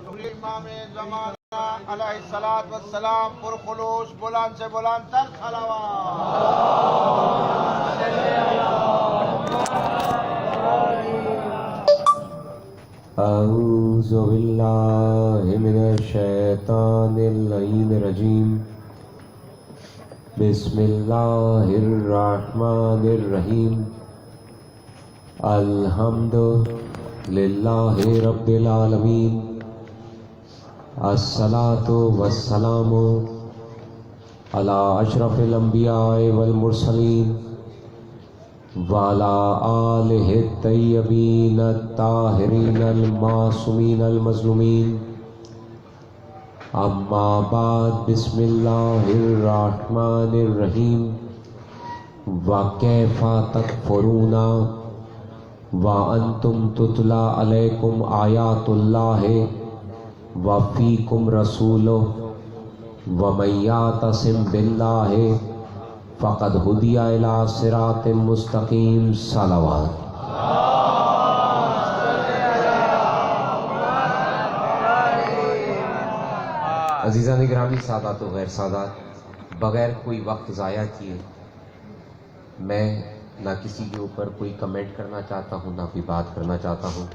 امام زمانہ علیہ الصلوۃ والسلام پرخلوص بلند سے بلند تر صلوات۔ اعوذ باللہ من الشیطان اللعین الرجیم، بسم اللہ الرحمن الرحیم، الحمد للہ رب العالمین، الصلاۃ والسلام علی اشرف الانبیاء والمرسلین وعلی آلہ الطیبین الطاہرین المعصومین المظلومین، اما بعد، بسم اللہ الرحمن الرحیم۔ وَكَيْفَ تَكْفُرُونَ وَأَنْتُمْ تُتْلَى عَلَيْكُمْ آيَاتُ اللَّهِ وَفِيكُمْ رَسُولُهُ وَمَنْ يَعْتَصِمْ بِاللَّهِ فَقَدْ هُدِيَ إِلَى صِرَاطٍ مُسْتَقِيمٍ۔ صلوات۔ عزیزان گرامی، سادات و غیر سادات، بغیر کوئی وقت ضائع کیے میں نہ کسی کے اوپر کوئی کمنٹ کرنا چاہتا ہوں، نہ کوئی بات کرنا چاہتا ہوں۔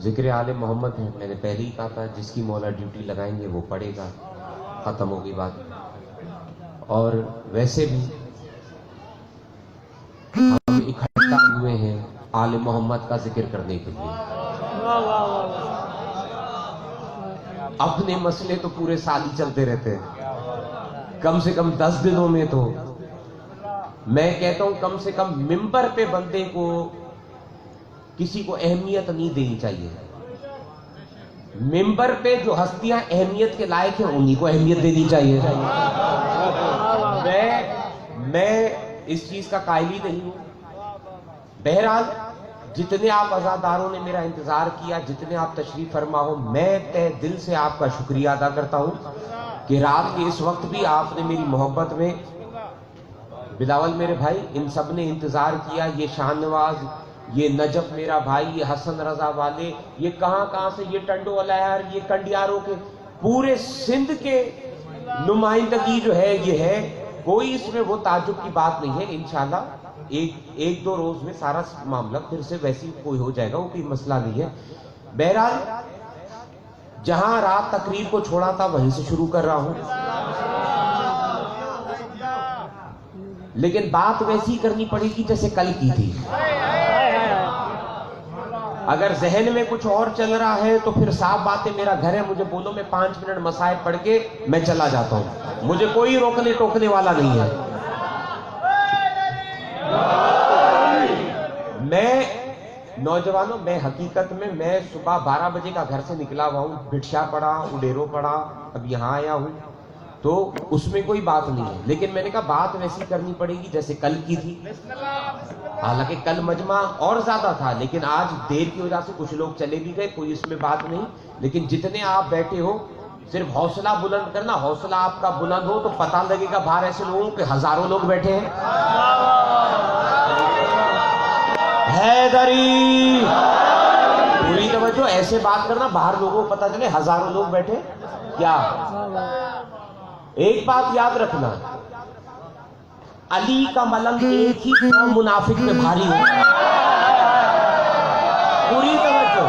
ذکر آل محمد ہے، میں نے پہلے ہی کہا تھا جس کی مولا ڈیوٹی لگائیں گے وہ پڑھے گا، ختم ہوگی بات۔ اور ویسے بھی ہم اکٹھا ہوئے ہیں آل محمد کا ذکر کرنے کے لیے۔ اپنے مسئلے تو پورے سال ہی چلتے رہتے ہیں، کم سے کم 10 دنوں میں تو میں کہتا ہوں کم سے کم ممبر پہ بندے کو کسی کو اہمیت نہیں دینی چاہیے۔ ممبر پہ جو ہستیاں اہمیت کے لائق ہیں انہی کو اہمیت دینی چاہیے۔ میں اس چیز کا قائل ہی نہیں ہوں۔ بہرحال جتنے آپ عزاداروں نے میرا انتظار کیا، جتنے آپ تشریف فرما ہو، میں تہ دل سے آپ کا شکریہ ادا کرتا ہوں کہ رات کے اس وقت بھی آپ نے میری محبت میں، بلاول میرے بھائی، ان سب نے انتظار کیا، یہ شان نواز، یہ نجف میرا بھائی، یہ حسن رضا والے، یہ کہاں سے، یہ ٹنڈو الہر، یہ کنڈیاروں کے، پورے سندھ کے نمائندگی جو ہے یہ ہے، کوئی اس میں وہ تعجب کی بات نہیں ہے۔ انشاءاللہ ایک دو روز میں سارا معاملہ پھر سے ویسی کوئی ہو جائے گا، وہ کوئی مسئلہ نہیں ہے۔ بہرحال جہاں رات تقریر کو چھوڑا تھا وہیں سے شروع کر رہا ہوں، لیکن بات ویسی کرنی پڑے گی جیسے کل کی تھی۔ اگر ذہن میں کچھ اور چل رہا ہے تو پھر صاف بات ہے، میرا گھر ہے، مجھے بولو، میں 5 منٹ مصائب پڑھ کے میں چلا جاتا ہوں، مجھے کوئی روکنے ٹوکنے والا نہیں ہے۔ میں نوجوانوں، میں حقیقت میں صبح 12 بجے کا گھر سے نکلا ہوا ہوں، بھٹشا پڑا، اڈیرو پڑا، اب یہاں آیا ہوں، تو اس میں کوئی بات نہیں ہے، لیکن میں نے کہا بات ویسی کرنی پڑے گی جیسے کل کی تھی۔ حالانکہ کل مجمع اور زیادہ تھا، لیکن آج دیر کی وجہ سے کچھ لوگ چلے بھی گئے، کوئی اس میں بات نہیں، لیکن جتنے آپ بیٹھے ہو صرف حوصلہ بلند کرنا، حوصلہ آپ کا بلند ہو تو پتہ لگے گا باہر ایسے لوگوں کے ہزاروں لوگ بیٹھے ہیں۔ حیدری، پوری توجہ، ایسے بات کرنا باہر لوگوں کو پتہ چلے ہزاروں لوگ بیٹھے کیا۔ ایک بات یاد رکھنا، علی کا ملنگ ایک ہی منافق پہ بھاری ہوتا ہے۔ پوری توجہ،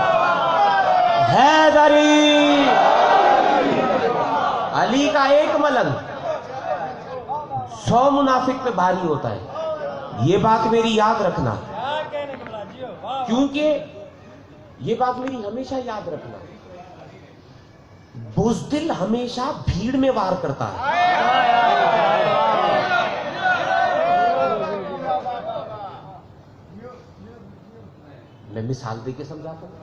حیدری، علی کا ایک ملنگ 100 منافق پہ بھاری ہوتا ہے، یہ بات میری یاد رکھنا، کیونکہ یہ بات میری ہمیشہ یاد رکھنا، بزدل ہمیشہ بھیڑ میں وار کرتا ہے۔ میں مثال دے کے سمجھاتا ہوں،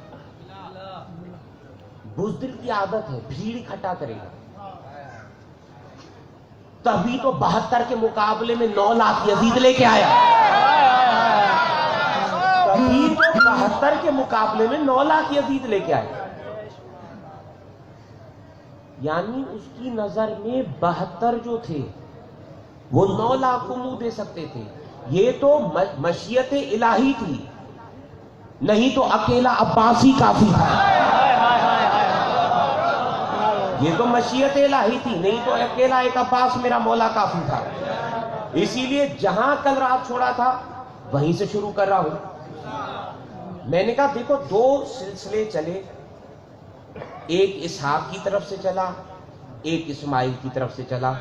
بزدل کی عادت ہے بھیڑ اکٹھا کرے گا، تبھی تو 72 کے مقابلے میں 9 لاکھ یزید لے کے آیا، تبھی تو 72 کے مقابلے میں 9 لاکھ یزید لے کے آیا، یعنی اس کی نظر میں 72 جو تھے وہ 9 لاکھ کو منہ دے سکتے تھے، یہ تو مشیت الہی تھی، نہیں تو اکیلا عباسی کافی تھا۔ یہ تو مشیت الہی تھی، نہیں تو اکیلا ایک عباس میرا مولا کافی تھا. اسی لیے جہاں کل رات چھوڑا تھا وہیں سے شروع کر رہا ہوں. میں نے کہا دیکھو دو سلسلے چلے، ایک اسحاق کی طرف سے چلا، ایک اسماعیل کی طرف سے چلا.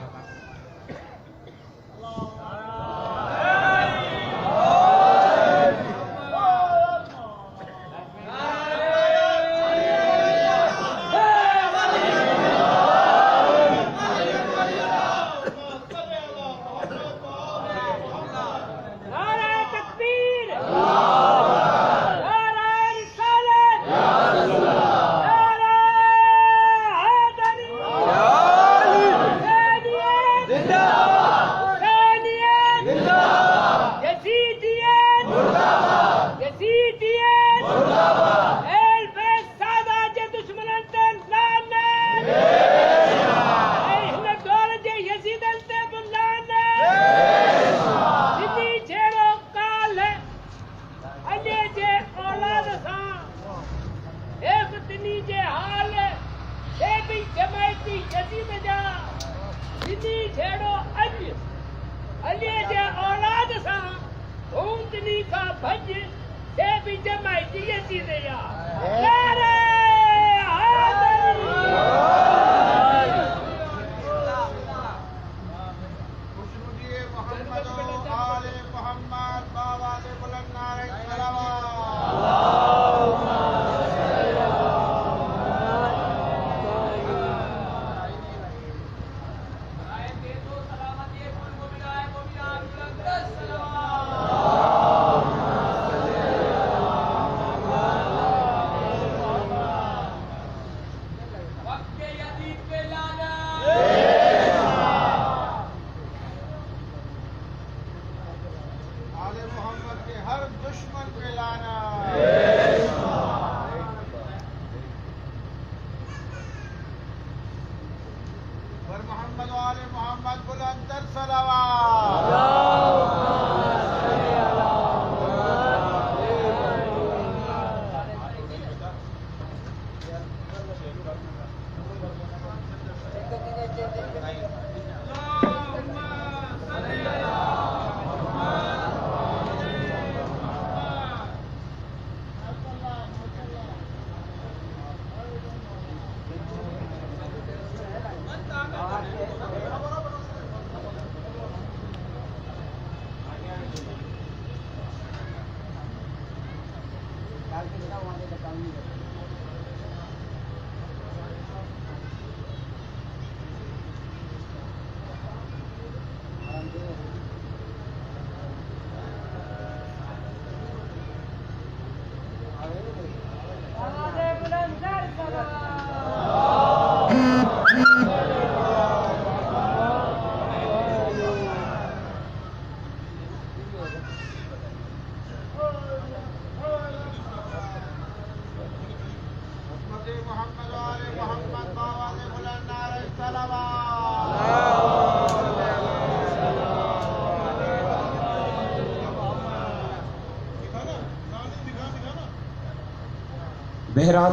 بہرحال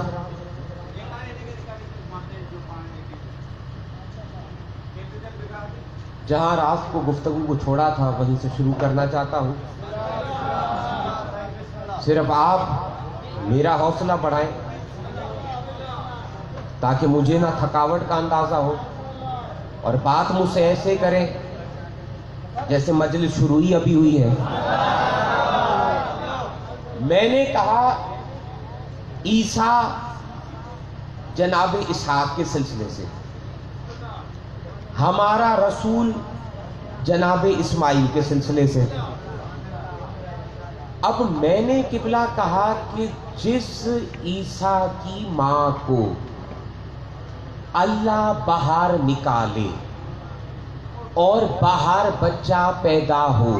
جہاں رات کو گفتگو کو چھوڑا تھا وہیں سے شروع کرنا چاہتا ہوں. صرف آپ میرا حوصلہ بڑھائیں تاکہ مجھے نہ تھکاوٹ کا اندازہ ہو اور بات مجھ سے ایسے کریں جیسے مجلس شروع ہی ابھی ہوئی ہے. میں نے کہا عیسیٰ جناب اسحاق کے سلسلے سے، ہمارا رسول جناب اسماعیل کے سلسلے سے. اب میں نے قبلہ کہا کہ جس عیسیٰ کی ماں کو اللہ باہر نکالے اور باہر بچہ پیدا ہو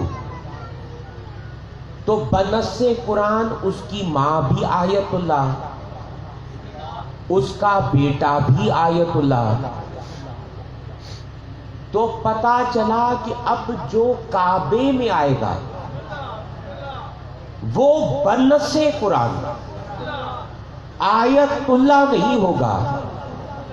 تو بنص قرآن اس کی ماں بھی آیت اللہ، اس کا بیٹا بھی آیت اللہ. تو پتا چلا کہ اب جو کعبے میں آئے گا وہ بنص قرآن آیت اللہ نہیں ہوگا،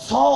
100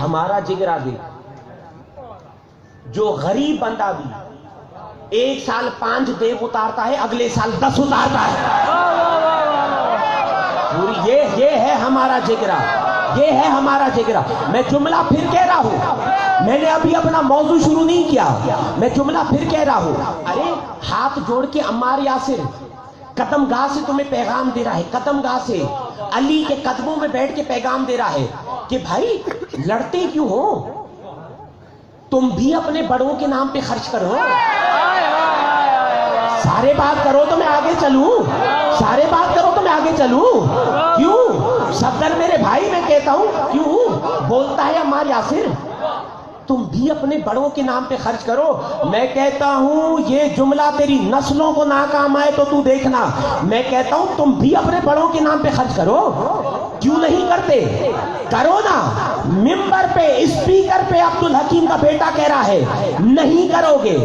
ہمارا جگرا دیکھ. جو غریب بندہ بھی 1 سال 5 دیو اتارتا ہے، اگلے سال 10 اتارتا ہے. یہ ہے ہمارا جگرا، یہ ہے ہمارا جگرا. میں جملہ پھر کہہ رہا ہوں، میں نے ابھی اپنا موضوع شروع نہیں کیا، میں جملہ پھر کہہ رہا ہوں. ارے ہاتھ جوڑ کے عمار یاسر قدم گاہ سے تمہیں پیغام دے رہا ہے، قدم گاہ سے علی کے قدموں میں بیٹھ کے پیغام دے رہا ہے کہ بھائی لڑتے کیوں ہو، تم بھی اپنے بڑوں کے نام پہ خرچ کرو. سارے بات کرو تو میں آگے چلوں، سارے بات کرو تو میں آگے چلوں. کیوں صفدر میرے بھائی، میں کہتا ہوں کیوں بولتا ہے عمار یاسر تم بھی اپنے بڑوں کے نام پہ خرچ کرو. میں کہتا ہوں یہ جملہ تیری نسلوں کو ناکام آئے تو تو دیکھنا. میں کہتا ہوں تم بھی اپنے بڑوں کے نام پہ خرچ کرو. کیوں نہیں کرتے؟ کرو نا. ممبر پہ اسپیکر پہ عبدالحکیم کا بیٹا کہہ رہا ہے نہیں کرو گے،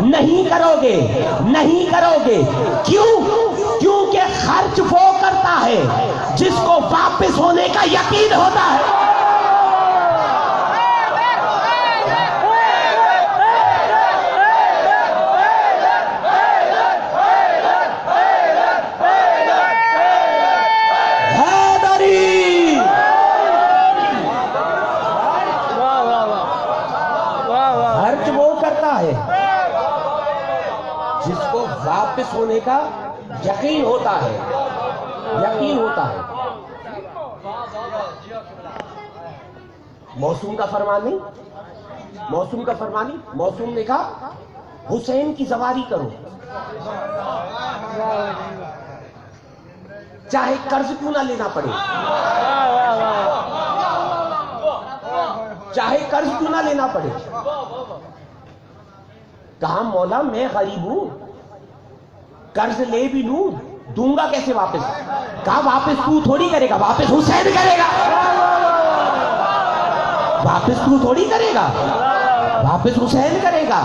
نہیں کرو گے، نہیں کرو گے. کیوں؟ کیونکہ خرچ وہ کرتا ہے جس کو واپس ہونے کا یقین ہوتا ہے. جس کو واپس ہونے کا یقین ہوتا ہے، یقین ہوتا ہے. موسوم کا فرمان نہیں، موسوم کا فرمان نہیں. موسوم نے کہا حسین کی زواری کرو، چاہے قرض کیوں نہ لینا پڑے، چاہے قرض کیوں نہ لینا پڑے. کہا مولا میں غریب ہوں، قرض لے بھی لوں دوں گا کیسے واپس؟ کہا واپس تو تھوڑی کرے گا، واپس حسین کرے گا. واپس تو تھوڑی کرے گا، واپس حسین کرے گا.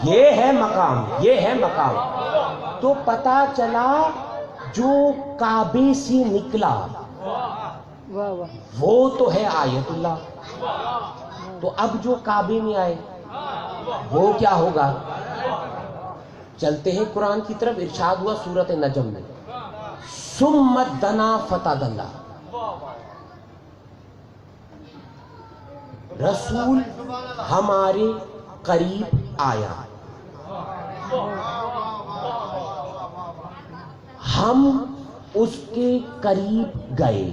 یہ ہے مقام، یہ ہے مقام. تو پتا چلا جو کعبے سے نکلا وہ تو ہے آیت اللہ. تو اب جو کعبے میں آئے وہ کیا ہوگا؟ چلتے ہیں قرآن کی طرف. ارشاد ہوا سورۃ نجم میں ثم دنا فتدلی، رسول ہمارے قریب آیا، ہم اس کے قریب گئے.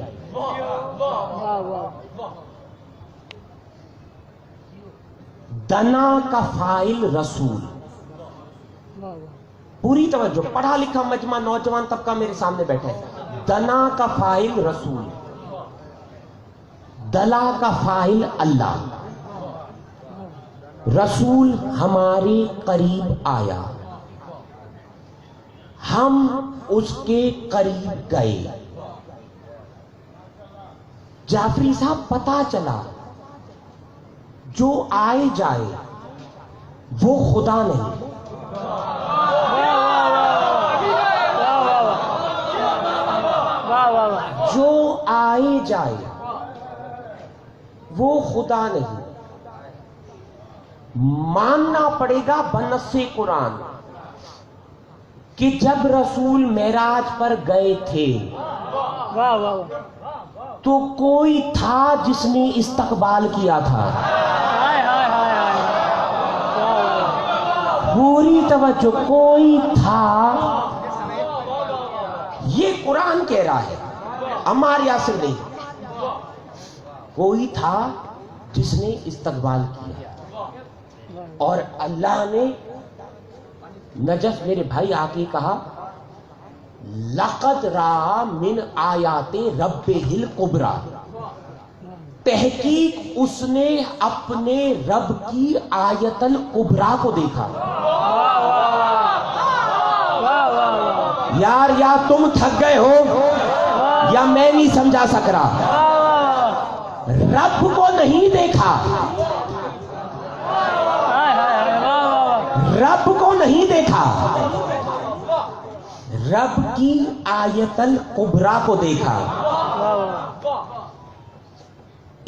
دنا کا فاعل رسول. پوری توجہ، پڑھا لکھا مجمع نوجوان طبقہ میرے سامنے بیٹھا ہے. دنا کا فاعل رسول، دلا کا فاعل اللہ. رسول ہمارے قریب آیا، ہم اس کے قریب گئے. جعفری صاحب پتا چلا جو آئے جائے وہ خدا نہیں. جو آئے جائے وہ خدا نہیں. ماننا پڑے گا بنص قرآن کہ جب رسول معراج پر گئے تھے تو کوئی تھا جس نے استقبال کیا تھا. پوری توجہ، کوئی تھا. یہ قرآن کہہ رہا ہے، عمار یاسر نہیں. کوئی تھا جس نے استقبال کیا. اور اللہ نے نجف میرے بھائی آ کے کہا لقد را من آیات ربہ الکبریٰ، تحقیق اس نے اپنے رب کی آیت الکبریٰ کو دیکھا. یار یا تم تھک گئے ہو یا میں نہیں سمجھا سک رہا. رب کو نہیں دیکھا، رب کو نہیں دیکھا، رب کی آیت الکبریٰ کو دیکھا.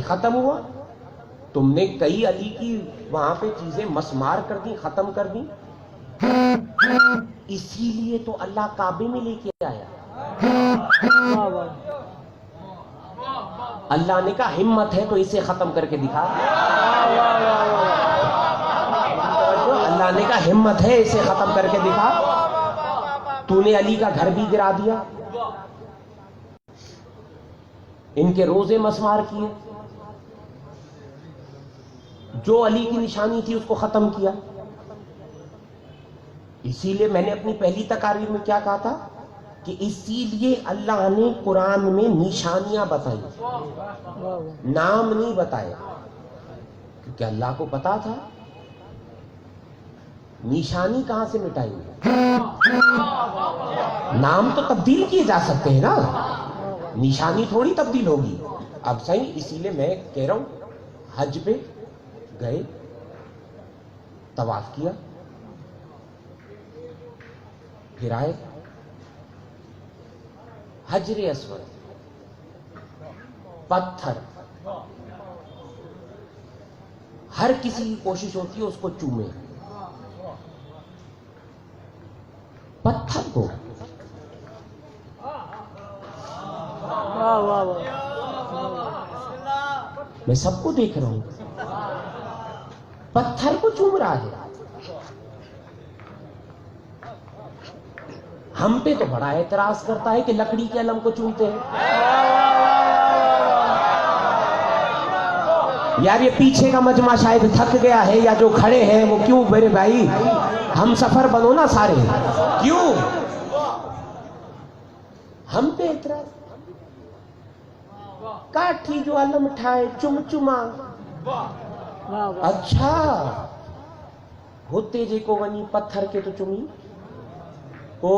یہ ختم ہوا. تم نے کئی علی کی وہاں پہ چیزیں مسمار کر دی, ختم کر دی. اسی لیے تو اللہ کعبے میں لے کے آیا. اللہ نے کہا ہمت ہے تو اسے ختم کر کے دکھا. اللہ نے کہا ہمت ہے اسے ختم کر کے دکھا. تو نے علی کا گھر بھی گرا دیا, ان کے روزے مسمار کیے, جو علی کی نشانی تھی اس کو ختم کیا. اسی لیے میں نے اپنی پہلی تقاریر میں کیا کہا تھا کہ اسی لیے اللہ نے قرآن میں نشانیاں بتائی, نام نہیں بتائے, کیونکہ اللہ کو پتا تھا نشانی کہاں سے مٹائیں گے. نام تو تبدیل کیے جا سکتے ہیں نا, نشانی تھوڑی تبدیل ہوگی. اب صحیح, اسی لیے میں کہہ رہا ہوں حج پہ گئے, طواف کیا, پھر آئے, حجر اسود پتھر, ہر کسی کی کوشش ہوتی ہے اس کو چومے, پتھر کو. میں سب کو دیکھ رہا ہوں, پتھر کو چوم رہا ہے. ہم پہ تو بڑا اعتراض کرتا ہے کہ لکڑی کے علم کو چومتے ہیں. یار یہ پیچھے کا مجمع شاید تھک گیا ہے, یا جو کھڑے ہیں وہ کیوں, میرے بھائی ہم سفر بنو نا سارے, کیوں ہم پہ اعتراض. کاٹھی جو علم اٹھائے چم چما. اچھا ہوتے جے کو ونی پتھر کے تو چمی کو,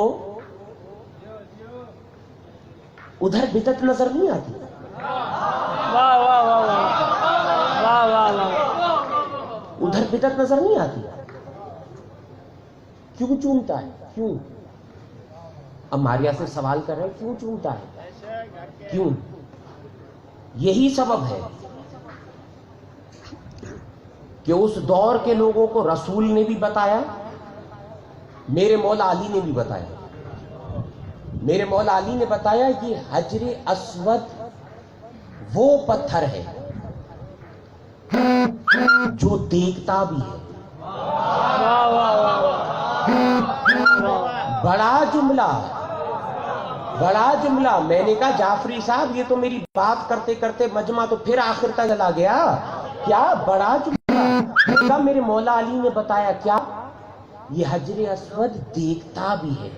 ادھر بدعت نظر نہیں آتی. ادھر بدعت نظر نہیں آتی. کیوں چومتا ہے, کیوں؟ اب ماریا سے سوال کر رہے ہیں کیوں چومتا ہے, کیوں؟ یہی سبب ہے کہ اس دور کے لوگوں کو رسول نے بھی بتایا, میرے مولا علی نے بھی بتایا. میرے مولا علی نے بتایا کہ حجر اسود وہ پتھر ہے جو دیکھتا بھی ہے. بڑا جملہ, بڑا جملہ. میں نے کہا جعفری صاحب یہ تو میری بات کرتے کرتے مجمع تو پھر آخر تک چلا گیا, کیا بڑا جملہ. میرے مولا علی نے بتایا کیا, یہ حجر اسود دیکھتا بھی ہے,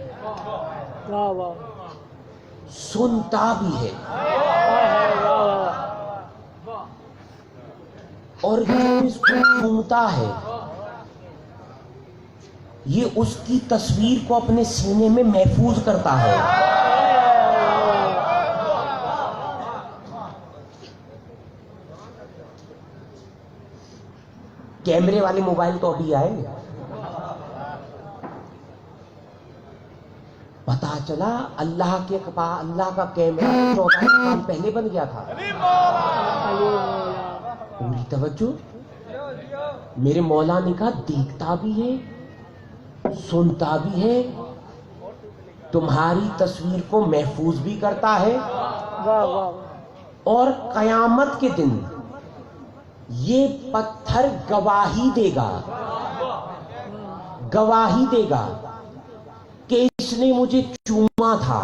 سنتا بھی ہے, اور جو اس کو سنتا ہے یہ اس کی تصویر کو اپنے سینے میں محفوظ کرتا ہے. کیمرے والے موبائل تو ابھی آئے, پتا چلا اللہ کا کیمرہ 14 سال پہلے بن گیا تھا. پوری توجہ. میرے مولا نے کہا دیکھتا بھی ہے, سنتا بھی ہے, تمہاری تصویر کو محفوظ بھی کرتا ہے, اور قیامت کے دن یہ پتھر گواہی دے گا, گواہی دے گا کہ اس نے مجھے چوما تھا.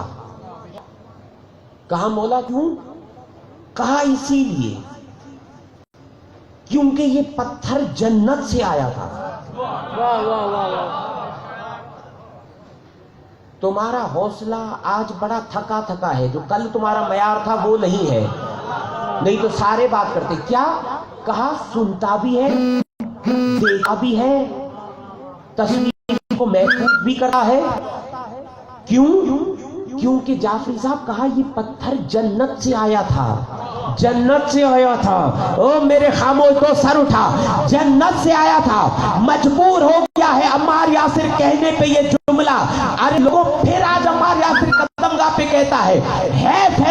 کہا مولا کیوں؟ کہا اسی لیے کیونکہ یہ پتھر جنت سے آیا تھا. تمہارا حوصلہ آج بڑا تھکا تھکا ہے, جو کل تمہارا معیار تھا وہ نہیں ہے, نہیں تو سارے بات کرتے. کیا کہا؟ سنتا بھی ہے, دیکھا بھی ہے, تصویر کو محفوظ بھی کرتا ہے. کیوں؟ کیونکہ جعفری صاحب کہا یہ پتھر جنت سے آیا تھا, جنت سے آیا تھا. او میرے خاموش تو سر اٹھا, جنت سے آیا تھا. مجبور ہو گیا ہے عمار یاسر کہنے پہ یہ جملہ. ارے لوگوں پھر آج عمار یاسر قدمگاہ پہ کہتا ہے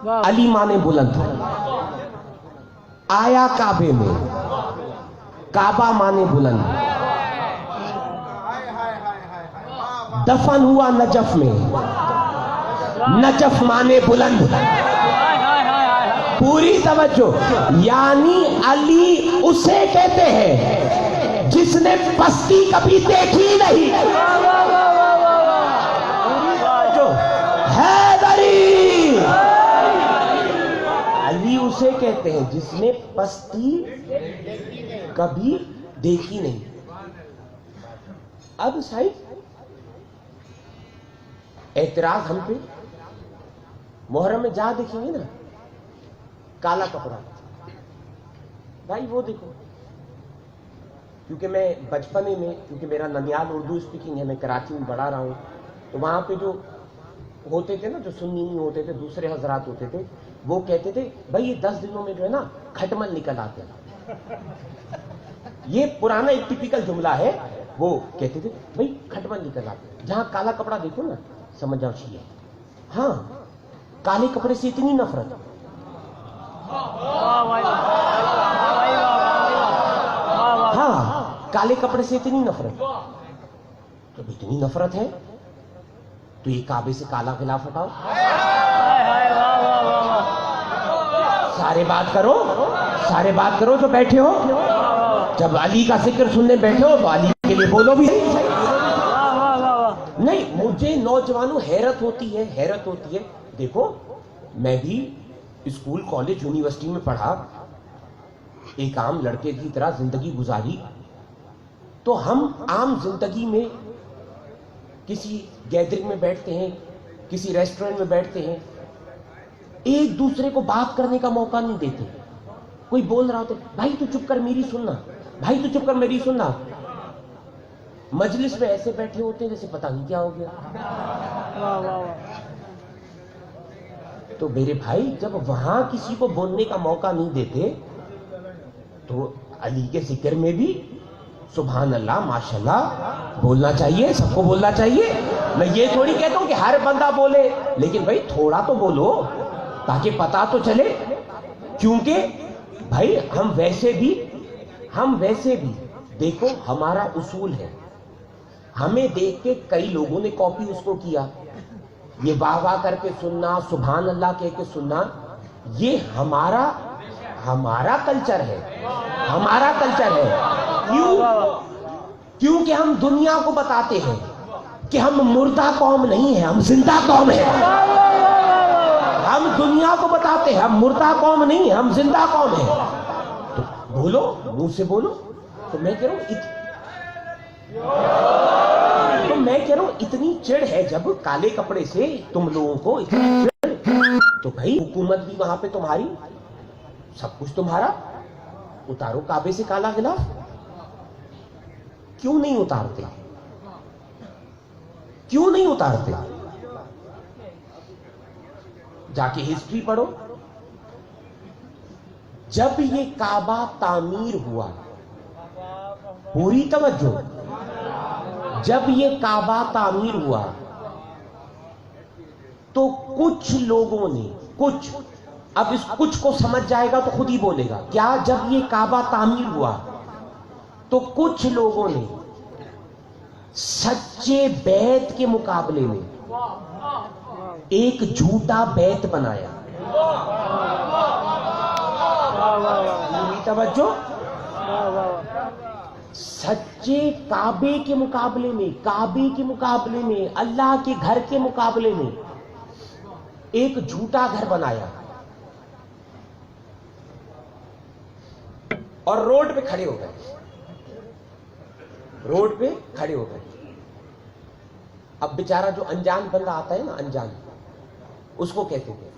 علی مانے بلند، آیا کعبے میں، کعبہ مانے بلند، دفن ہوا نجف میں، نجف مانے بلند. پوری توجہ. یعنی علی اسے کہتے ہیں جس نے پستی کبھی دیکھی نہیں. حیدری. علی اسے کہتے ہیں جس نے پستی کبھی دیکھی نہیں. اب صحیح اعتراض ہم پہ محرم میں جہاں دیکھیں گے نا کالا کپڑا، بھائی وہ دیکھو. کیونکہ میں بچپنے میں، کیونکہ میرا ننیال اردو اسپیکنگ ہے، میں کراچی میں بڑھا رہا ہوں، تو وہاں پہ جو ہوتے تھے نا، جو سنی نہیں ہوتے تھے، دوسرے حضرات ہوتے تھے، وہ کہتے تھے بھائی یہ 10 دنوں میں جو ہے نا کھٹمل نکل آتے ہیں. یہ پرانا ایک ٹپیکل جملہ ہے. وہ کہتے تھے بھائی کھٹمل نکل آتے ہیں. جہاں کالا کپڑا دیکھو نا سمجھ جاؤ شیعہ. ہاں کالے کپڑے سے اتنی نفرت، ہاں کالے کپڑے سے اتنی نفرت. جب اتنی نفرت ہے تو یہ کعبے سے کالا غلاف ہٹاؤ. سارے بات کرو، سارے بات کرو جو بیٹھے ہو. جب علی کا ذکر سننے بیٹھے ہو تو علی کے لیے بولو بھی. نہیں مجھے نوجوانوں حیرت ہوتی ہے، حیرت ہوتی ہے. دیکھو میں بھی اسکول کالج یونیورسٹی میں پڑھا، ایک عام لڑکے کی طرح زندگی گزاری. تو ہم عام زندگی میں کسی گیدرنگ میں بیٹھتے ہیں، کسی ریسٹورنٹ میں بیٹھتے ہیں، ایک دوسرے کو بات کرنے کا موقع نہیں دیتے. کوئی بول رہا ہوتا ہے بھائی تو چپ کر میری سننا، بھائی تو چپ کر میری سننا. مجلس میں ایسے بیٹھے ہوتے ہیں جیسے پتہ نہیں کیا ہو گیا. تو میرے بھائی جب وہاں کسی کو بولنے کا موقع نہیں دیتے تو علی کے ذکر میں بھی سبحان اللہ ماشاءاللہ بولنا چاہیے، سب کو بولنا چاہیے. میں یہ تھوڑی کہتا ہوں کہ ہر بندہ بولے، لیکن بھائی تھوڑا تو بولو تاکہ پتا تو چلے. کیونکہ بھائی ہم ویسے بھی دیکھو ہمارا اصول ہے، ہمیں دیکھ کے کئی لوگوں نے کاپی اس کو کیا. یہ واہ واہ کر کے سننا، سبحان اللہ کہہ کے سننا، یہ ہمارا کلچر ہے، ہمارا کلچر ہے. کیونکہ ہم دنیا کو بتاتے ہیں کہ ہم مردہ قوم نہیں ہیں، ہم زندہ قوم ہیں. ہم دنیا کو بتاتے ہیں ہم مردہ قوم نہیں ہیں، ہم زندہ قوم ہیں. تو بولو، منہ سے بولو. تو میں کہہ رہا ہوں اتنی چڑ ہے جب کالے کپڑے سے تم لوگوں کو اتنی چڑ، تو بھائی حکومت بھی وہاں پہ تمہاری، سب کچھ تمہارا. اتارو کعبے سے کالا غلاف. کیوں نہیں اتارتے؟ کیوں نہیں اتارتے؟ جا کے ہسٹری پڑھو. جب یہ کعبہ تعمیر ہوا، پوری توجہ، جب یہ کعبہ تعمیر ہوا تو کچھ لوگوں نے، اب اس کچھ کو سمجھ جائے گا تو خود ہی بولے گا کیا. جب یہ کعبہ تعمیر ہوا تو کچھ لوگوں نے سچے بیت کے مقابلے میں ایک جھوٹا بیت بنایا. پوری توجہ. سچے کعبے کے مقابلے میں اللہ کے گھر کے مقابلے میں ایک جھوٹا گھر بنایا اور روڈ پہ کھڑے ہو گئے. اب بیچارہ جو انجان بندہ آتا ہے نا، انجان، اس کو کہتے تھے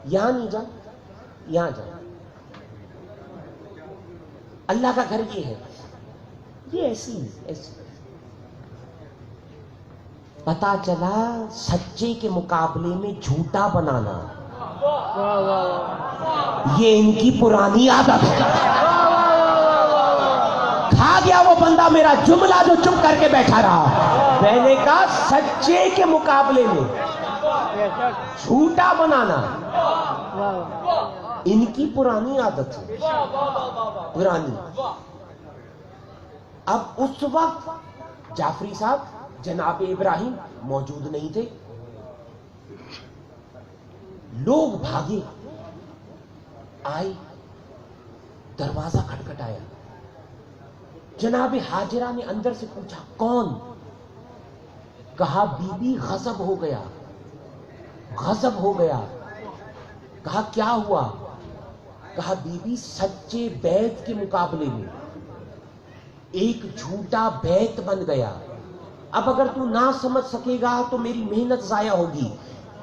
یہاں نہیں جا، یہاں جا، اللہ کا گھر یہ ہے. یہ ایسی پتا چلا سچے کے مقابلے میں جھوٹا بنانا یہ ان کی پرانی عادت ہے. کھا گیا وہ بندہ میرا جملہ جو چپ کر کے بیٹھا رہا. میں نے کہا سچے کے مقابلے میں جھوٹا بنانا ان کی پرانی عادت ہے، پرانی۔ اب اس وقت جعفری صاحب جناب ابراہیم موجود نہیں تھے، لوگ بھاگے، آئے، دروازہ کھٹکھٹایا، جناب حاجرہ نے اندر سے پوچھا کون؟ کہا بی بی غضب ہو گیا، غضب ہو گیا۔ کہا کیا ہوا؟ کہا بی بی سچے بیت کے مقابلے میں ایک جھوٹا بیت بن گیا، اب اگر تو نہ سمجھ سکے گا تو میری محنت ضائع ہوگی۔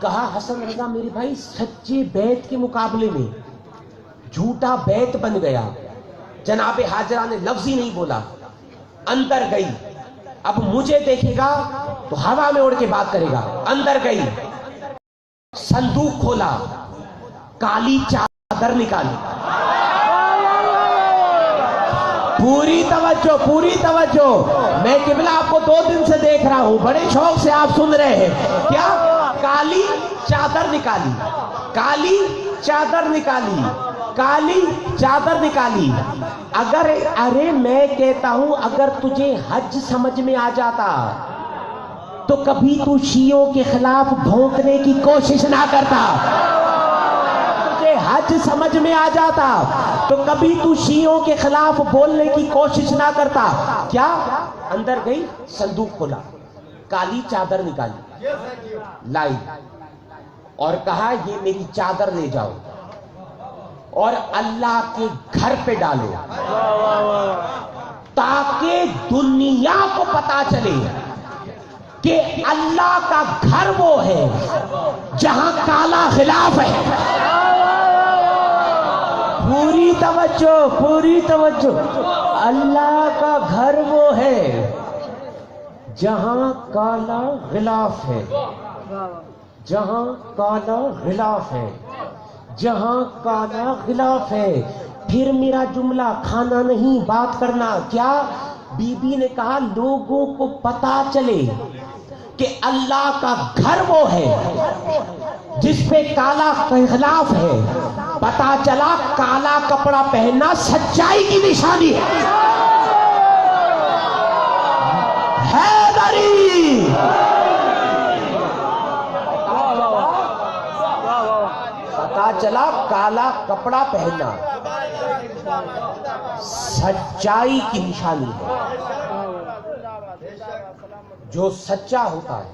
کہا حسن رضا میرے بھائی سچے بیت کے مقابلے میں جھوٹا بیت بن گیا۔ جناب حاجرہ نے لفظ ہی نہیں بولا، اندر گئی، اب مجھے دیکھے گا تو ہوا میں اڑ کے بات کرے گا۔ اندر گئی، صندوق کھولا، کالی چادر نکالی۔ پوری توجہ، پوری توجہ، میں قبلہ آپ کو 2 دن سے دیکھ رہا ہوں، بڑے شوق سے آپ سن رہے ہیں۔ کیا؟ کالی چادر نکالی، کالی چادر نکالی، کالی چادر نکالی۔ اگر ارے میں کہتا ہوں اگر تجھے حج سمجھ میں آ جاتا تو کبھی تو شیعوں کے خلاف بھونکنے کی کوشش نہ کرتا۔ تجھے حج سمجھ میں آ جاتا تو کبھی تو شیعوں کے خلاف بولنے کی کوشش نہ کرتا۔ کیا؟ اندر گئی، صندوق کھولا، کالی چادر نکالی، لائی اور کہا یہ میری چادر لے جاؤ اور اللہ کے گھر پہ ڈالو تاکہ دنیا کو پتا چلے کہ اللہ کا گھر وہ ہے جہاں کالا غلاف ہے۔ پوری توجہ، پوری توجہ، اللہ کا گھر وہ ہے جہاں کالا غلاف ہے، جہاں کالا غلاف ہے، جہاں کالا غلاف ہے۔ پھر میرا جملہ کھانا نہیں بات کرنا۔ کیا؟ بی بی نے کہا لوگوں کو پتا چلے کہ اللہ کا گھر وہ ہے جس پہ کالا غلاف ہے۔ پتا چلا کالا کپڑا پہننا سچائی کی نشانی ہے۔ حیدری، پتا چلا کالا کپڑا پہننا سچائی کی نشانی ہے۔ جو سچا ہوتا ہے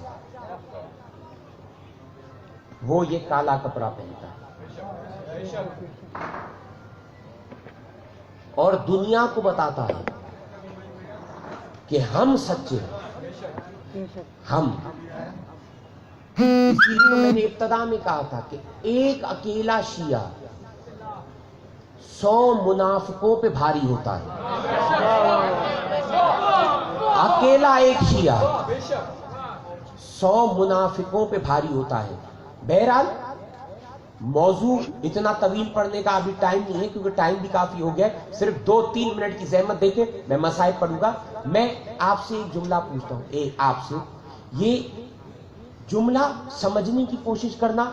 وہ یہ کالا کپڑا پہنتا ہے اور دنیا کو بتاتا ہے کہ ہم سچے ہیں، ہم۔ اسی لیے میں نے ابتدا میں کہا تھا کہ ایک اکیلا شیعہ 100 منافقوں پہ بھاری ہوتا ہے۔ اکیلا ایک شیعہ 100 منافقوں پہ بھاری ہوتا ہے۔ بہرحال موضوع اتنا طویل پڑھنے کا ابھی ٹائم نہیں ہے کیونکہ ٹائم بھی کافی ہو گیا ہے۔ صرف 2-3 منٹ کی زحمت دیکھیں، میں مسائل پڑھوں گا۔ میں آپ سے ایک جملہ پوچھتا ہوں، آپ سے یہ جملہ سمجھنے کی کوشش کرنا۔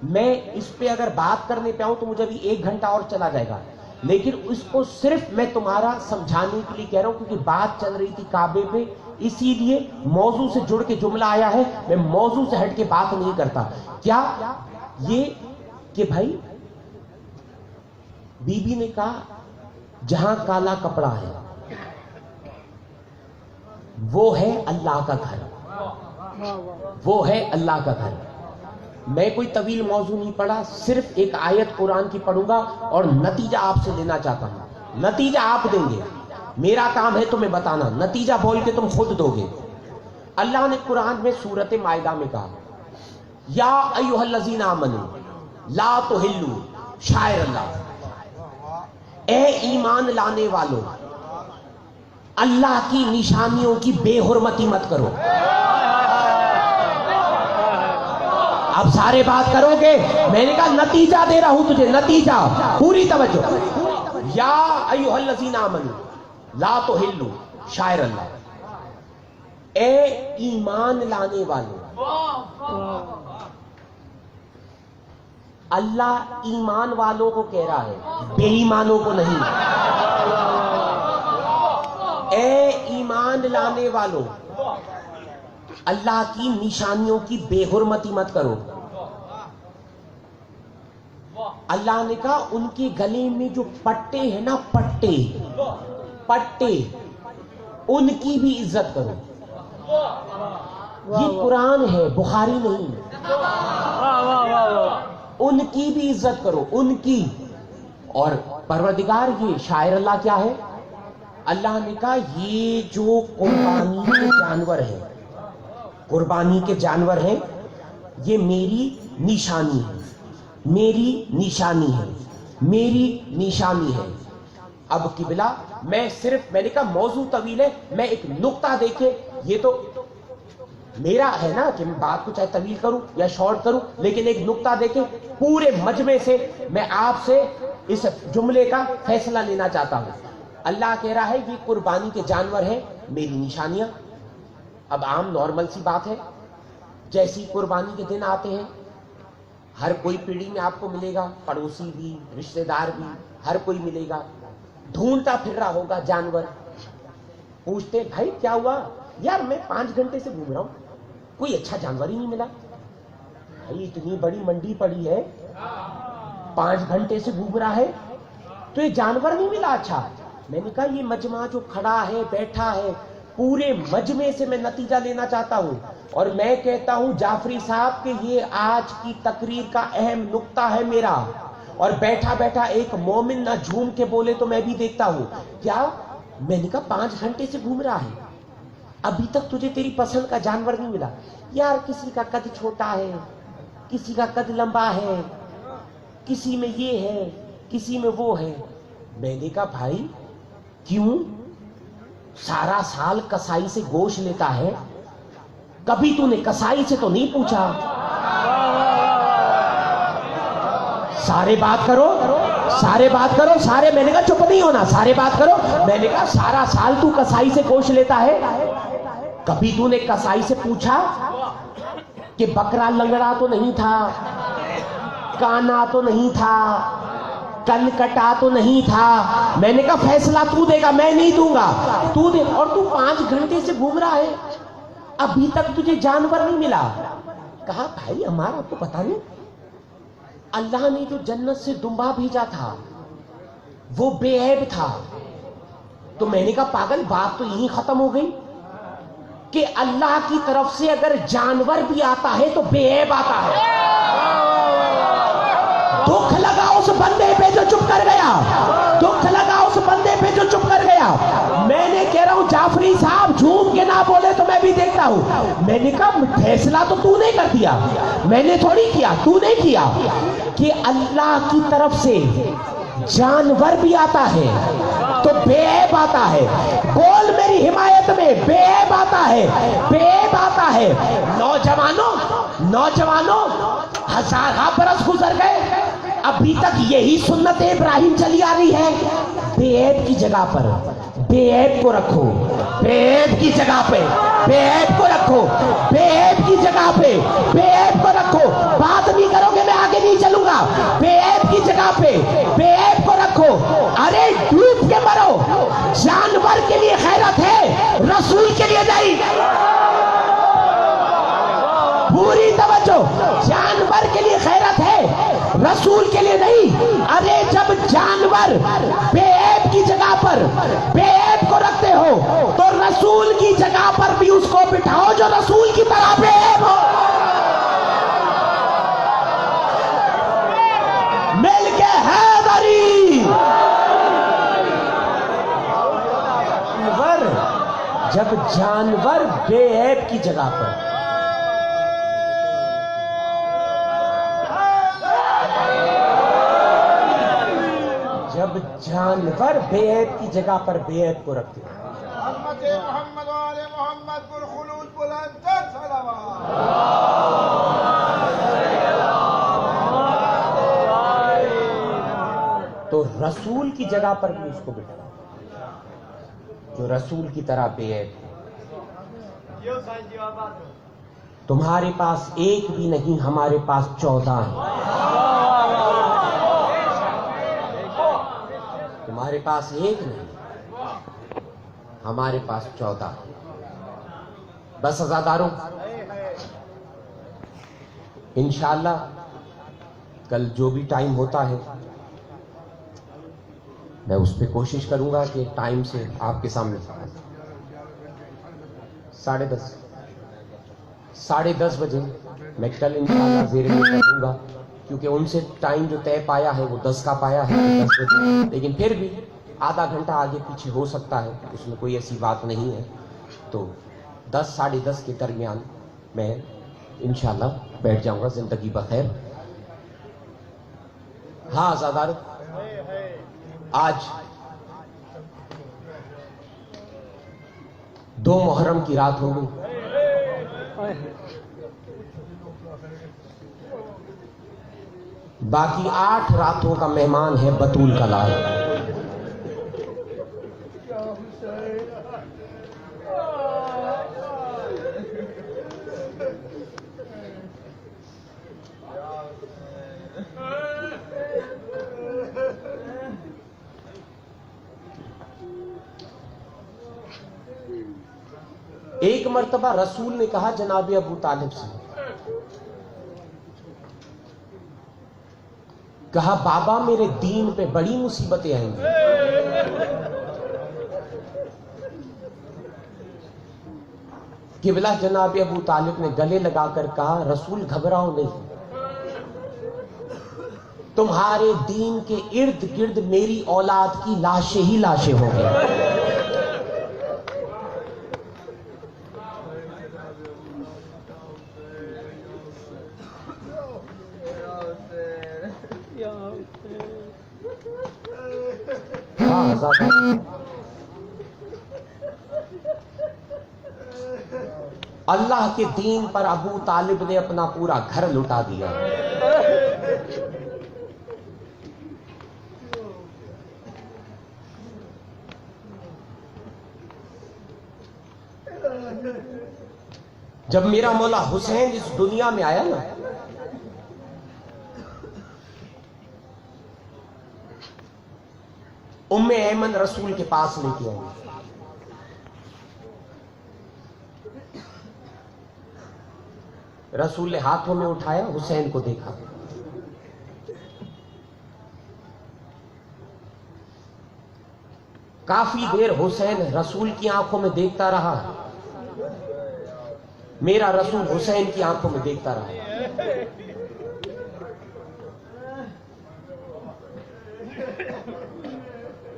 میں اس پہ اگر بات کرنے پہ آؤں تو مجھے ابھی 1 گھنٹہ اور چلا جائے گا، لیکن اس کو صرف میں تمہارا سمجھانے کے لیے کہہ رہا ہوں کیونکہ بات چل رہی تھی کعبے پہ، اسی لیے موضوع سے جڑ کے جملہ آیا ہے، میں موضوع سے ہٹ کے بات نہیں کرتا۔ کیا؟ یہ کہ بھائی بی بی نے کہا جہاں کالا کپڑا ہے وہ ہے اللہ کا گھر، وہ ہے اللہ کا گھر۔ میں کوئی طویل موضوع نہیں پڑھا، صرف ایک آیت قرآن کی پڑھوں گا اور نتیجہ آپ سے لینا چاہتا ہوں۔ نتیجہ آپ دیں گے، میرا کام ہے تمہیں بتانا، نتیجہ بول کے تم خود دو گے۔ اللہ نے قرآن میں سورۃ مائدہ میں کہا یا ایھا الذین آمنوا لا تحلوا شعائر اللہ، اے ایمان لانے والوں اللہ کی نشانیوں کی بے حرمتی مت کرو۔ اب سارے بات کرو گے، میں نے کہا نتیجہ دے رہا ہوں تجھے، نتیجہ، پوری توجہ۔ یا ایھا الذین آمنوا لا تحلوا شعائر اللہ، اے ایمان لانے والوں اللہ ایمان والوں کو کہہ رہا ہے، بے ایمانوں کو نہیں۔ اے ایمان لانے والوں، اللہ کی نشانیوں کی بے حرمتی مت کرو۔ اللہ نے کہا ان کے گلے میں جو پٹے ہیں نا، پٹے ان کی بھی عزت کرو۔ یہ قرآن ہے، بخاری نہیں۔ ان کی بھی عزت کرو، ان کی۔ اور پروردگار یہ شاعر اللہ کیا ہے؟ اللہ نے کہا یہ جو قربانی کے جانور ہیں، قربانی کے جانور ہیں، یہ میری نشانی ہے، میری نشانی ہے، میری نشانی ہے۔ اب قبلہ میں نے کہا موضوع طویل ہے، میں ایک نقطہ دیکھے، یہ تو میرا ہے نا کہ میں بات کو چاہے طویل کروں یا شارٹ کروں، لیکن ایک نقطہ دیکھیں پورے مجمع سے میں آپ سے اس جملے کا فیصلہ لینا چاہتا ہوں۔ اللہ کہہ رہا ہے یہ قربانی کے جانور ہیں، میری نشانیاں۔ اب عام نارمل سی بات ہے، جیسی قربانی کے دن آتے ہیں ہر کوئی پیڑھی میں آپ کو ملے گا، پڑوسی بھی، رشتہ دار بھی، ہر کوئی ملے گا، ڈھونڈتا پھر رہا ہوگا جانور۔ پوچھتے بھائی کیا ہوا؟ یار میں 5 گھنٹے سے گھوم رہا ہوں، کوئی اچھا جانور ہی نہیں ملا۔ بھائی اتنی بڑی منڈی پڑی ہے، 5 گھنٹے سے گھوم رہا ہے تو یہ جانور نہیں ملا اچھا۔ میں نے کہا یہ مجمع جو کھڑا ہے، بیٹھا ہے، پورے مجمع سے میں نتیجہ لینا چاہتا ہوں، اور میں کہتا ہوں جعفری صاحب کہ یہ آج کی تقریر کا اہم نقطہ ہے میرا۔ اور بیٹھا بیٹھا ایک مومن نہ جھوم کے بولے تو میں بھی دیکھتا ہوں کیا؟ میں نے کہا 5 گھنٹے سے گھوم رہا ہے، ابھی تک تجھے تیری پسند کا جانور نہیں ملا۔ یار کسی کا قد چھوٹا ہے، کسی کا قد لمبا ہے، کسی میں یہ ہے، کسی میں وہ ہے۔ میں نے کہا بھائی کیوں؟ سارا سال کسائی سے گوشت لیتا ہے، کبھی تو نے کسائی سے تو نہیں پوچھا؟ سارے بات کرو، سارے بات کرو، سارے۔ میں نے کہا چپ نہیں ہونا، سارے بات کرو۔ میں نے کہا سارا سال تو کسائی سے گوشت لیتا ہے، کبھی تو نے کسائی سے پوچھا کہ بکرا لنگڑا تو نہیں تھا، کانا تو نہیں تھا، کن کٹا تو نہیں تھا؟ میں نے کہا فیصلہ تو دے گا، میں نہیں دوں گا، تو دے۔ اور تو 5 گھنٹے سے گھوم رہا ہے، ابھی تک تجھے جانور نہیں ملا۔ کہا بھائی ہمارا تو پتہ نہیں، اللہ نے جو جنت سے دمبا بھیجا تھا وہ بے عیب تھا۔ تو میں نے کہا پاگل بات تو یہی ختم ہو گئی کہ اللہ کی طرف سے اگر جانور بھی آتا ہے تو بے عیب آتا ہے۔ دکھ لگا اس بندے پہ جو چپ کر گیا، دکھ لگا اس بندے پہ جو چپ کر گیا۔ میں نے کہہ رہا ہوں جعفری صاحب جھوم کے نہ بولے تو میں بھی دیکھتا ہوں۔ میں نے کہا فیصلہ تو نے کر دیا، میں نے تھوڑی کیا، تو نے کیا کہ اللہ کی طرف سے جانور بھی آتا ہے تو بے عیب آتا ہے۔ بول میری حمایت میں، بے عیب آتا ہے، بے عیب آتا ہے۔ نوجوانوں 1000 برس گزر گئے، ابھی تک یہی سنت ابراہیم چلی آ رہی ہے۔ بے عیب کی جگہ پر بے عیب کو رکھو، بے عیب کی جگہ پہ بے عیب کو رکھو، بے عیب کی جگہ پہ بے عیب کو رکھو۔ بات نہیں کرو گے میں آگے نہیں چلوں گا۔ بے عیب کی جگہ پہ بے عیب کو رکھو۔ ارے ڈوب کے مرو، جانور کے لیے خیرت ہے، رسول کے لیے نہیں۔ پوری توجہ، جانور کے لیے خیرت ہے، رسول کے لیے نہیں۔ ارے جب جانور بے عیب کی جگہ پر بے عیب کو رکھتے ہو تو رسول کی جگہ پر بھی اس کو بٹھاؤ جو رسول کی طرح بے عیب ہو۔ مل کے حیدری۔ جب جانور بے عیب کی جگہ پر، جب جانور بے عیب کی جگہ پر بے عیب کو رکھتے ہیں۔ حضرت محمد و آل محمد پرخلود بلند صلوات۔ تو رسول کی جگہ پر بھی اس کو بٹھا جو رسول کی طرح بے عیب۔ تمہارے پاس ایک بھی نہیں، ہمارے پاس 14 ہیں۔ تمہارے پاس ایک نہیں، ہمارے پاس 14۔ بس عزاداروں، انشاءاللہ کل جو بھی ٹائم ہوتا ہے میں اس پہ کوشش کروں گا کہ ٹائم سے آپ کے سامنے 10:30 بجے میں کل انشاءاللہ زیر کر دوں گا، کیونکہ ان سے ٹائم جو طے پایا ہے وہ 10 کا پایا ہے 10 بجے، لیکن پھر بھی آدھا گھنٹہ آگے پیچھے ہو سکتا ہے، اس میں کوئی ایسی بات نہیں ہے۔ تو 10 ساڑھے 10 کے درمیان میں انشاءاللہ بیٹھ جاؤں گا۔ زندگی بخیر۔ ہاں عزادار، آج 2 محرم کی رات ہو گئی، باقی 8 راتوں کا مہمان ہے بطول کا لال۔ ایک مرتبہ رسول نے کہا جناب ابو طالب سے، کہا بابا میرے دین پہ بڑی مصیبتیں آئیں گی۔ قبلہ جناب ابو طالب نے گلے لگا کر کہا رسول گھبراؤ نہیں، تمہارے دین کے ارد گرد میری اولاد کی لاشیں ہی لاشیں ہوں گی۔ اللہ کے دین پر ابو طالب نے اپنا پورا گھر لٹا دیا۔ جب میرا مولا حسین اس دنیا میں آیا نا، ام ایمن رسول کے پاس لے کے آئی۔ رسول نے ہاتھوں میں اٹھایا، حسین کو دیکھا، کافی دیر حسین رسول کی آنکھوں میں دیکھتا رہا، میرا رسول حسین کی آنکھوں میں دیکھتا رہا۔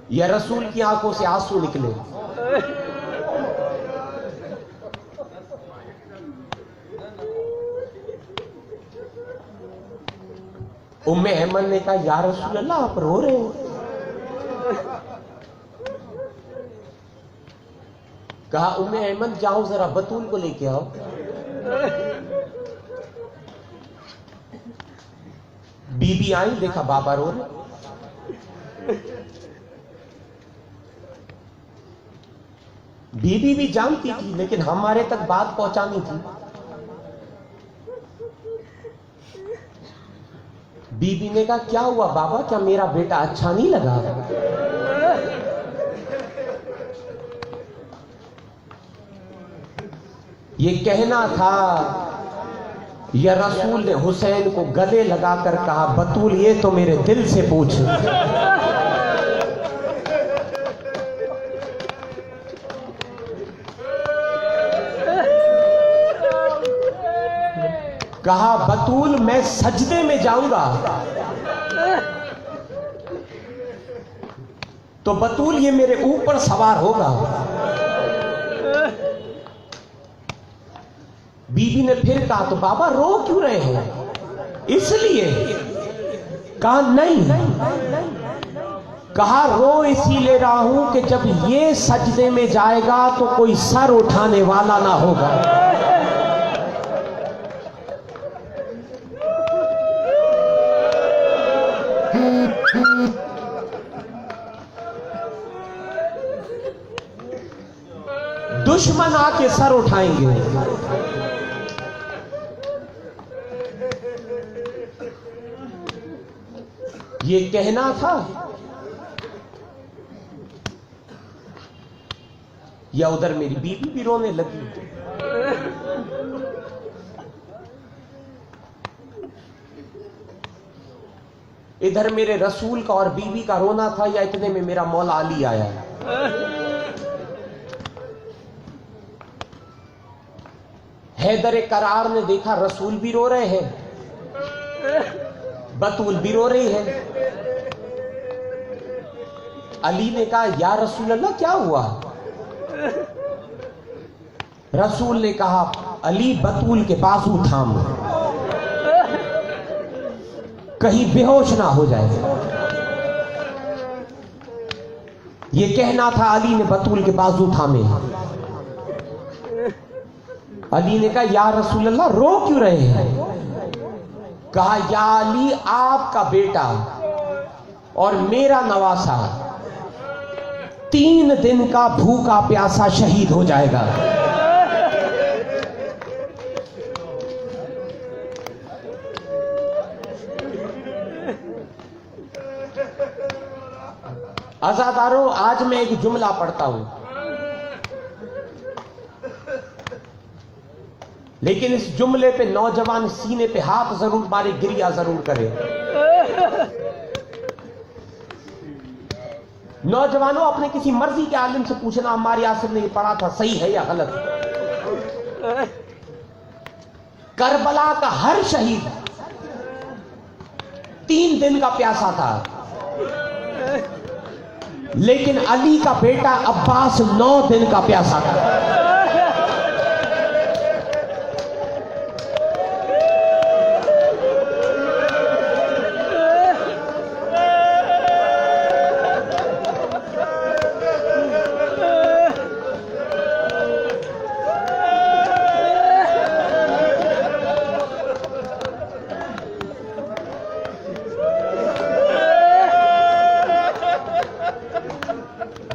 یا رسول کی آنکھوں سے آنسو نکلے۔ ام ایمن نے کہا یا رسول اللہ آپ رو رہے ہیں؟ کہا ام ایمن جاؤ ذرا بطول کو لے کے آؤ۔ بی بی آئی، دیکھا بابا رو رہے۔ بی بی بھی جانتی تھی لیکن ہمارے تک بات پہنچانی تھی۔ بی بی نے کہا کیا ہوا بابا، کیا میرا بیٹا اچھا نہیں لگا؟ یہ کہنا تھا یا رسول نے حسین کو گلے لگا کر کہا بطول یہ تو میرے دل سے پوچھ۔ کہا بطول میں سجدے میں جاؤں گا تو بطول یہ میرے اوپر سوار ہوگا۔ بی بی نے پھر کہا تو بابا رو کیوں رہے ہیں؟ اس لیے کہا نہیں، کہا رو اسی لے رہا ہوں کہ جب یہ سجدے میں جائے گا تو کوئی سر اٹھانے والا نہ ہوگا۔ دشمن آ کے سر اٹھائیں گے۔ یہ کہنا تھا یا ادھر میری بیوی بھی رونے لگی؟ ادھر میرے رسول کا اور بیوی کا رونا تھا یا اتنے میں میرا مولا علی آیا؟ حیدر کرار نے دیکھا رسول بھی رو رہے ہیں، بطول بھی رو رہی ہے۔ علی نے کہا یا رسول اللہ کیا ہوا؟ رسول نے کہا علی بطول کے بازو تھام کہیں بے ہوش نہ ہو جائے۔ یہ کہنا تھا، علی نے بطول کے بازو تھامے۔ علی نے کہا یا رسول اللہ رو کیوں رہے ہیں؟ کہا یا علی آپ کا بیٹا اور میرا نواسا 3 دن کا بھوکا پیاسا شہید ہو جائے گا۔ عزاداروں، آج میں ایک جملہ پڑھتا ہوں، لیکن اس جملے پہ نوجوان سینے پہ ہاتھ ضرور مارے، گریہ ضرور کرے۔ نوجوانوں، اپنے کسی مرضی کے عالم سے پوچھنا عمار یاسر نے یہ پڑھا تھا صحیح ہے یا غلط؟ کربلا کا ہر شہید 3 دن کا پیاسا تھا، لیکن علی کا بیٹا عباس 9 دن کا پیاسا تھا۔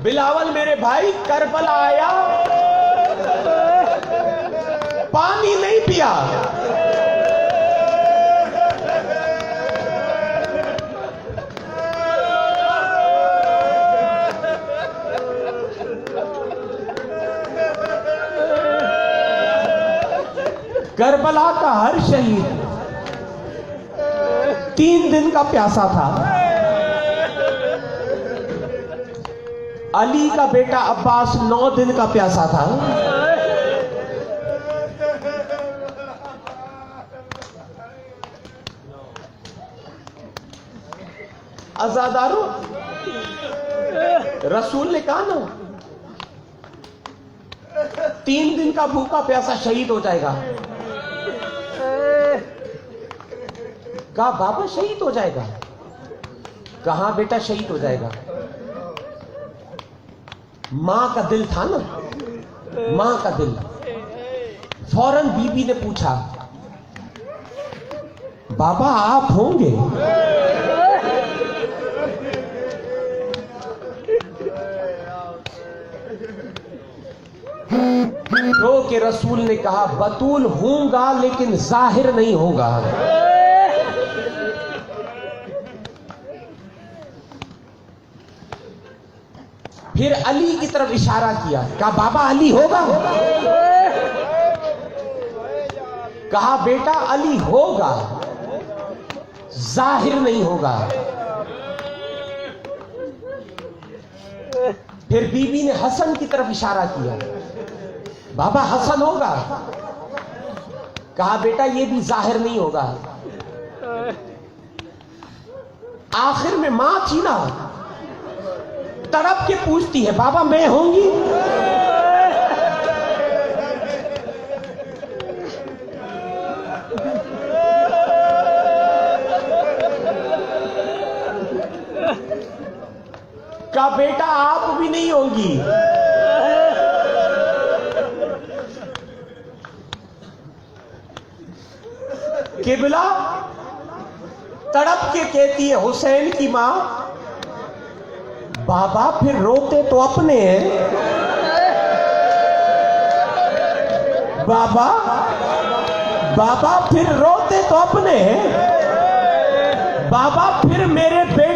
بلاول میرے بھائی، کربلا آیا، پانی نہیں پیا، کربلا کا ہر شہید 3 دن کا پیاسا تھا، علی کا بیٹا عباس 9 دن کا پیاسا تھا۔ عزاداروں، رسول نے کہا نا 3 دن کا بھوکا پیاسا شہید ہو جائے گا۔ کہا بابا شہید ہو جائے گا؟ کہاں بیٹا شہید ہو جائے گا؟ ماں کا دل تھا نا، ماں کا دل۔ فوراً بی بی نے پوچھا بابا آپ ہوں گے؟ رو کے رسول نے کہا بطول ہوں گا لیکن ظاہر نہیں ہوگا۔ پھر علی کی طرف اشارہ کیا، کہا بابا علی ہوگا؟ کہا بیٹا علی ہوگا، ظاہر نہیں ہوگا۔ پھر بی بی نے حسن کی طرف اشارہ کیا، بابا حسن ہوگا؟ کہا بیٹا یہ بھی ظاہر نہیں ہوگا۔ آخر میں ماں تھی نا، تڑپ کے پوچھتی ہے بابا میں ہوں گی؟ کہا بیٹا آپ بھی نہیں ہوں گی۔ قبلہ تڑپ کے کہتی ہے حسین کی ماں، بابا پھر روتے تو اپنے ہیں، بابا پھر روتے تو اپنے ہیں، بابا پھر میرے بیٹے